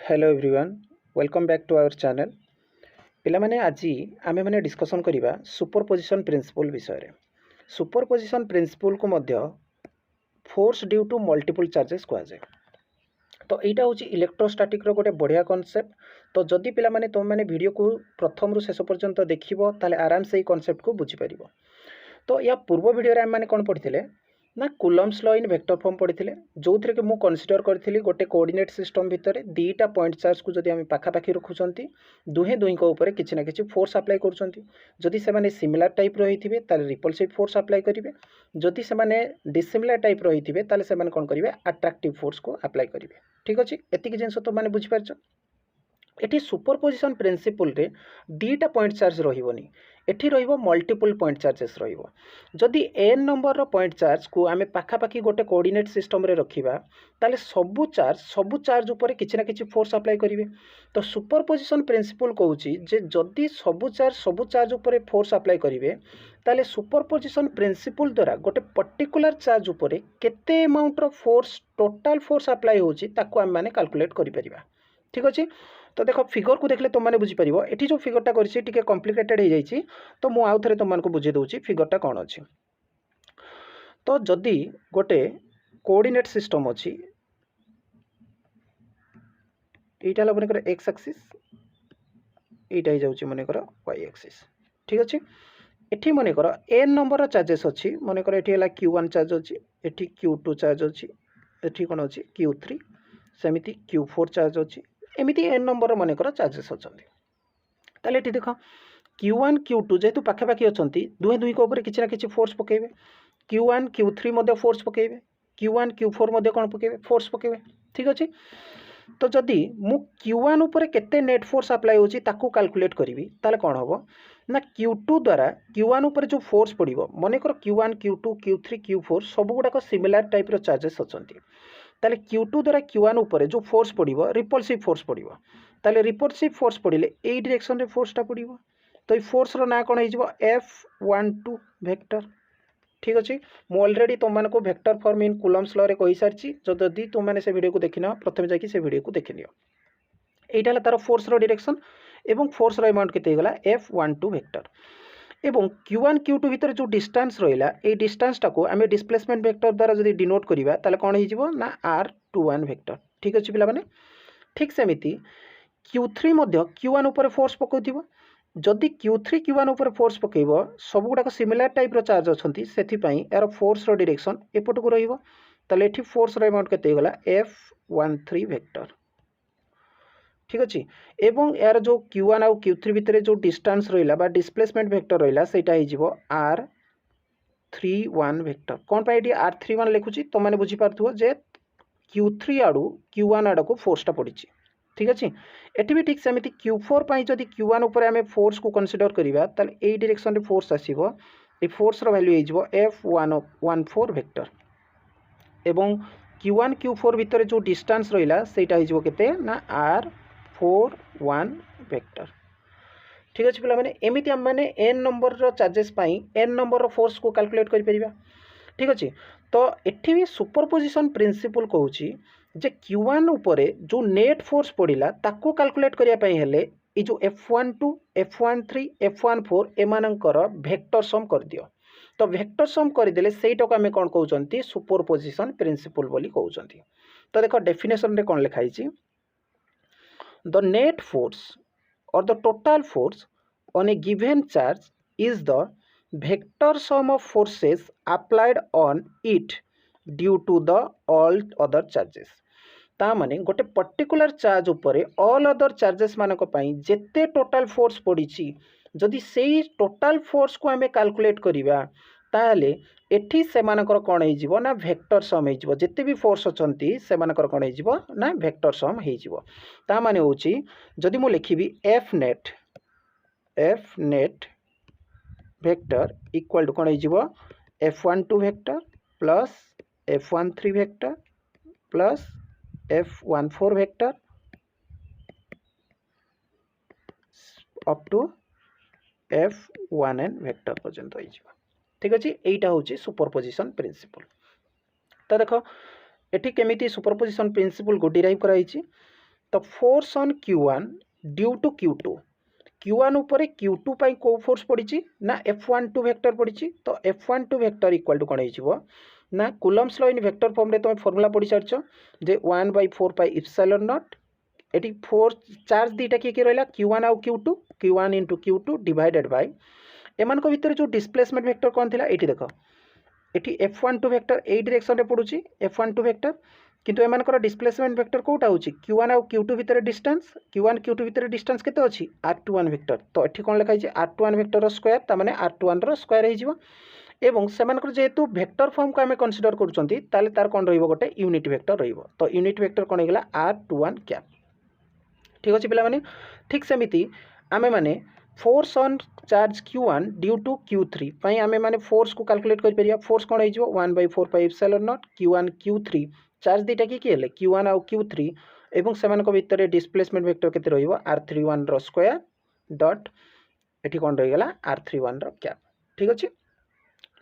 Hello everyone welcome back to our channel पिला माने आज आमे माने डिस्कशन करिबा सुपरपोजिशन प्रिंसिपल विषय रे सुपरपोजिशन प्रिंसिपल को मध्य force due to multiple charges कहा जाए। तो यहाँ हूँ इलेक्ट्रोस्टैटिक रो गोटे बढ़िया कॉन्सेप्ट। तो जदि पिला माने तुम माने वीडियो को प्रथम रु शेष पर्यंत देखिबो ताले आराम से कॉन्सेप्ट को बुझी परिबो। तो या पूर्व वीडियो रे हम माने कोन पढ़िथिले ना Coulomb's law in vector form पढ़ी जो थे कि मुझे कनसीडर करी गोटे कोऑर्डिनेट सिस्टम भितर दीटा पॉइंट चार्ज को जब आम पाखापाखि रखुंट दुहे दुही किसी ना किसी फोर्स अप्लाई करुँच से सिमिलर टाइप रही है रिपल्सिव फोर्स अप्लाई करेंगे जदि से डिसिमिलर टाइप रही है से कौन करेंगे अट्राक्टिव फोर्स को अप्लाई करेंगे। ठीक अच्छे एतिक जिन तो मैंने बुझीपार एटी सुपरपोजिशन प्रिंसिपल रे दीटा पॉइंट चार्ज रही एठी रहिबो मल्टीपल पॉइंट चार्जेस रहिबो। जदि एन नंबर रो पॉइंट चार्ज को आमे पाखापाखि गोटे कोऑर्डिनेट सिस्टम रे रखिबा ताले सबु चार्ज ऊपर किछि ना किछि फोर्स अप्लाई करिवे। तो सुपरपोजिशन प्रिंसिपल कहूची जे जदि सबु चार्ज ऊपर फोर्स अप्लाई करिवे ताले सुपरपोजिशन प्रिंसिपल द्वारा गोटे पर्टिकुलर चार्ज ऊपर केते अमाउंट रो फोर्स टोटल फोर्स अप्लाई होची ताको आमे माने कैलकुलेट करि परिबा। ठीक अच्छे तो देख फिगर को देखले तुम मैंने बुझीपार ये जो फिगरटा कर कॉम्प्लिकेटेड हो जाए तो मुझे आउ थे तुमको बुझे दूसरी फिगरटा कौन अच्छी। तो जदि गोटे कोऑर्डिनेट सिस्टम अच्छी यहाँ मनकर एक्स एक्सिस यहाँ हो मनकर वाई एक्सिस। ठीक अच्छे एटी मनकर एन नंबर चार्जेस अच्छी मनकर ये Q1 चार्ज अच्छी एटी Q2 चार्ज अच्छी एटी कौन अच्छी Q3 सेमती Q4 चार्ज अच्छी एमती एन नंबर मनकर चार्जेस अच्छा। ताले ये देख Q1 Q2 जेहेतु पाखापाखि अच्छा दुहे दुही किसी ना किसी force पकेबे Q1 Q3 force पकेबे Q1 Q4 कौन पकेबे फोर्स पकेबे। ठीक अच्छे तो जदि मु Q1 उपर केते नेट फोर्स अप्लाई होची ताकू कैलकुलेट करी ताले कौन हम ना Q2 द्वारा Q1 उपर जो फोर्स पड़ो मनकर Q1 Q2 Q3 Q4 सब गुड़ाक सिमिलर टाइप चार्जेस अच्छा ताले Q2 द्वारा Q1 उपर जो फोर्स पड़ो रिपल्सिव फोर्स पड़ो ताले रिपल्सिव फोर्स पड़े ए डायरेक्शन रे फोर्सटा पड़ो। तो ये फोर्स रो ना कौन हो F12 वेक्टर। ठीक अच्छे मुझे ऑलरेडी तुमको vector form in Coulomb's law रे कहि सारछि जदि तुम मैंने से वीडियो को देखि न प्रथम जाकि से वीडियो को देखि नियो। एटा तार फोर्स रो डायरेक्शन एवं फोर्स रो अमाउंट केते गला F12 वेक्टर एवं Q1 Q2 भितर जो डिस्टेंस रहिला ए डिस्टेंस टाको आमे डिस्प्लेसमेंट वेक्टर द्वारा जदि डिनोट करिबा ताले कोन हो जिवो ना R21 वेक्टर। ठीक अछि पिला माने ठीक सेमिति Q3 मध्य Q1 ऊपर फोर्स पकोथिबो जदि Q3 Q1 ऊपर फोर्स पकेइबो सब गुडाक सिमिलर टाइप रो चार्ज अछंती सेथि पई यार फोर्स रो डायरेक्शन एपट को रहिबो ताले एठी फोर्स रो अमाउंट केते गला F13 वेक्टर। ठीक अच्छे एवं यार जो Q1 आउ Q3 भितर जो डिस्टेंस रहिला बा डिस्प्लेसमेंट वेक्टर रहिला सेटा हो जिवो R31 वेक्टर। कौन पाई एठी R31 लिखुची तो माने बुझी पारथुओ जे Q3 आडू Q1 आड़ को फोर्सटा पड़िची। ठीक अच्छे एटी भी ठीक सेमती Q4 पाई जदि Q1 ऊपर आमे फोर्स को कंसीडर करिबा ताले ए डायरेक्शन रे फोर्स आसीबो ए फोर्स रो वैल्यू हो F114 वेक्टर एवं Q1 Q4 भितर जो डिस्टेंस रहिला सेटा हो जिवो केते ना R41 वेक्टर। ठीक अच्छे पिला माने एमिति हम माने एन नंबर रो चार्जेस पाई एन नंबर रो फोर्स को कैलकुलेट करि परिबा। ठीक अच्छे तो एठी भी सुपरपोजिशन प्रिंसिपल कहूची जे Q1 उपरे जो नेट फोर्स पड़िला ताको कैलकुलेट करिया पई हेले ए जो F12 F13 F14 एमानकर vector sum कर दियो। तो वेक्टर सम करदेले सेटाको आमे कोन कहउचंती सुपरपोजिशन प्रिंसिपल बोली कहउचंती। तो देखो डेफिनेशन रे कोन लिखा हिची the net force or the total force on a given charge is the vector sum of forces applied on it due to the all other charges। ता माने गोटे पर्टिकुलर चार्ज उपरे ऑल अदर चार्जेस मानक पई जेते total force पड़ीची जदि सेई total force को आमे कैलकुलेट करिबा ताले एठी सेमानकर कोन हे जिवो ना वेक्टर सम हे जिवो जेते भी फोर्स अछंती सेमानकर कोन हे जिवो ना वेक्टर सम हे जिवो। ता माने होची जदि मु लिखिबी F net vector equal to कोन हे जिवो F12 vector plus F13 vector plus F14 vector up to F1n vector पर्यंत हो। ठीक अच्छे यहीटा हूँ सुपरपोजिशन प्रिंसिपल। तो देख एटी केमिति सुपरपोजिशन प्रिंसिपल को डिराइव कराई तो force on Q1 due to Q2 Q1 उपरे Q2 पाई को फोर्स पड़ी ना F12 वेक्टर पड़ी तो F12 वेक्टर इक्वल टू कौन हो ना Coulomb's law in vector form रे तुम फॉर्मूला पढ़ी सारछ जे 1/4 पाई इप्सिलॉन नॉट एटी फोर्स चार्ज दीटा किए रहा Q1 आउ Q2 Q1 into Q2 divided by एमान को भितर जो डिस्प्लेसमेंट वेक्टर कौन थिला एटी देख eighty F12 vector A direction रे पड़ुची F12 वेक्टर किंतु एमानकर डिस्प्लेसमेंट वेक्टर कोटा होची Q1 आउ Q2 भितर डिस्टेंस Q1 Q2 भितर डिस्टेंस केते अछि R21 वेक्टर तो एठी कोन लिखा छै R21 वेक्टर रो स्क्वायर ता माने R21 रो स्क्वायर हे जिवो एवं सेमानकर जेहेतु वेक्टर फॉर्म को आमे कंसीडर करूचंती ताले तार कोन रहइबो गोटे यूनिट वेक्टर रहइबो तो यूनिट वेक्टर कोन हेगला R21 कैप ठीक अछि पिला माने ठीक सेमिति आमे माने force on charge Q1 due to Q3 पई आमे माने फोर्स को कैलकुलेट कर परिया फोर्स कोन हे जिवो 1/4 pi epsilon naught Q1 Q3 charge दीटा कि हेले Q1 आउ Q3 एवं सेमान को भितर डिस्प्लेसमेंट वेक्टर केते रहइबो R31 रो स्क्वायर डॉट एठी कोन रहि गेला R31 रो कैप ठीक अछि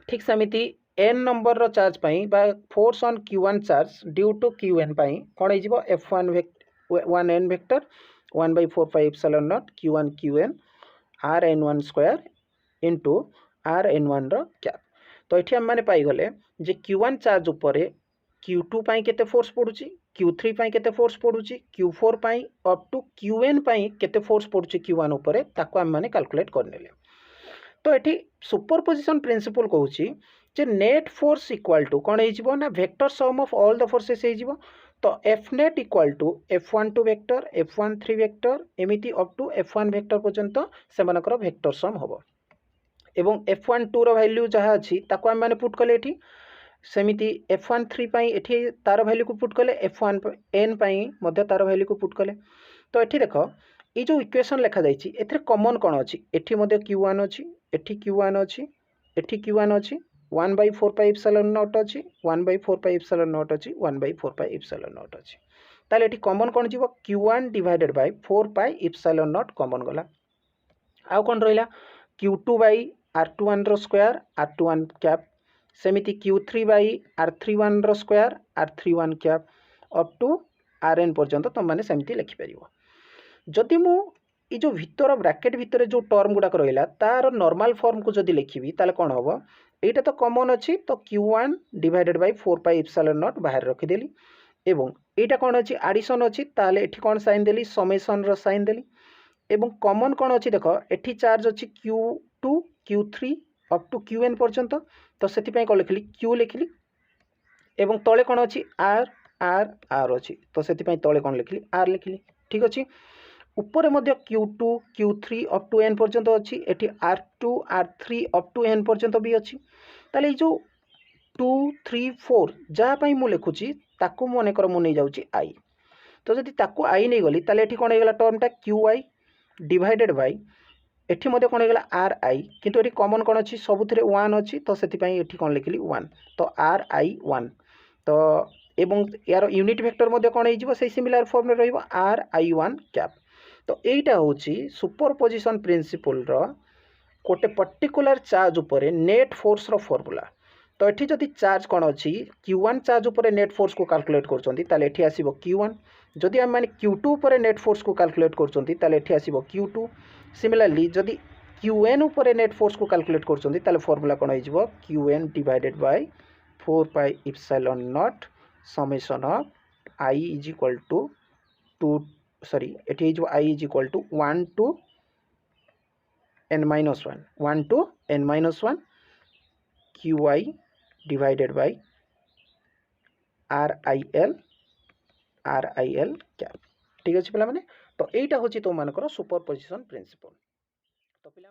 ठीक सेमिति n नंबर रो चार्ज पई बा force on Q1 charge due to Qn पई कोन हे जिवो F1 1n vector 1/4 pi epsilon naught Q1 Qn Rn1 square into Rn1 रो कैप तो एठी हम माने पाई गले जे Q1 चार्ज उपरे Q2 पाई केते फोर्स पडुची Q3 पाई केते फोर्स पडुची Q4 पाई अप टू Qn पाई केते फोर्स पडुची Q1 उपरे ताको हम माने कैलकुलेट करनेले तो एठी सुपरपोजिशन प्रिंसिपल कहूची जे नेट फोर्स इक्वल टू कोन हे जिवो ना vector sum of all the forces हे जिवो तो F net equal to F12 vector F13 vector एमिति अप टू F1 वेक्टर पर्यंत सेमानकर वेक्टर सम होबो एवं F12 रो वैल्यू जहा अछि ताको हम माने पुट कले एठी सेमिति F13 पाई एठी तार वैल्यू को पुट कले F1 n पाई मध्य तार वैल्यू को पुट कले तो एठी देखो ये जो इक्वेशन लिखा जाइछि एथरे कॉमन कोन अछि एठी मध्य Q1 अछि एठी Q1 अछि एठी Q1 अछि 1/4 पाई एप्सिलॉन नॉट अछि 1/4 पाई एप्सिलॉन नॉट अछि 1/4 पाई एप्सिलॉन नॉट अछि ताले एठी कॉमन कोन जिवो Q1 divided by 4 pi epsilon naught common गला आउ कोन रहिला Q2 बाय R21 रो स्क्वायर R21 कैप सेमिति Q3 बाई R31 रो square R31 cap up to Rn पर्यंत तुम माने सेमिति लिखि परिबो जदि मु ई जो भितर ब्रैकेट भितर जो टर्म गुडा रहिला तार नॉर्मल फॉर्म को जदि लिखिबी ताले कोन हबो एटा तो कॉमन अछि तो Q1 divided by 4 pi epsilon not बाहर रखि देली एवं एटा कोन अछि एडिशन अछि ताले एठी कोन साइन देली समेशन रो साइन देली एवं कॉमन कोन अछि देखो एठी चार्ज अछि Q2 Q3 up to Qn पर्यंत तो सेति पय को लिखली Q लिखली एवं तळे कोन अछि R R R अछि तो सेति पय तळे कोन लिखली R लिखली ठीक अछि ऊपर मध्य Q2 Q3 up to n पर्यंत अछि एठी R2 R3 up to n पर्यंत भी अछि ताले जो 2 3 4 जा पय मु लिखुची ताकू मने कर मु नै जाउची I तो जदि ताकू I नै गली ताले एठी कोन हेगला टर्मटा QI डिवाइडेड बाय एठी मध्य कोन हेगला RI किंतु एठी कॉमन कोन अछि सबुथिरे 1 अछि तो सेति पय एठी कोन लिखली 1 तो RI1 तो एवं यार यूनिट वेक्टर मध्य कोन हे जिवो सेही सिमिलर फॉर्म रे रहइबो RI1 कैप तो एटा होची सुपरपोजिशन प्रिंसिपल रो कोटे पर्टिकुलर चार्ज उपरे नेट फोर्स रो फार्मूला तो एठी जदि चार्ज कोन अछि Q1 चार्ज उपरे नेट फोर्स को कैलकुलेट करचंती ताले एठी आसीबो Q1 जदि हम माने Q2 उपरे नेट फोर्स को कैलकुलेट करचंती ताले एठी आसीबो Q2 सिमिलरली जदि Qn उपरे नेट फोर्स को कैलकुलेट करचंती ताले फार्मूला कोन हे जिवो Qn divided by 4 pi epsilon naught summation of I is equal to 2 sorry एठी हे जिवो I is equal to 1 to n minus 1 1 to n minus 1 QI divided by RIL cap ठीक अछि पिला माने तो एटा होची तो मानकर सुपरपोजिशन प्रिंसिपल तो पिला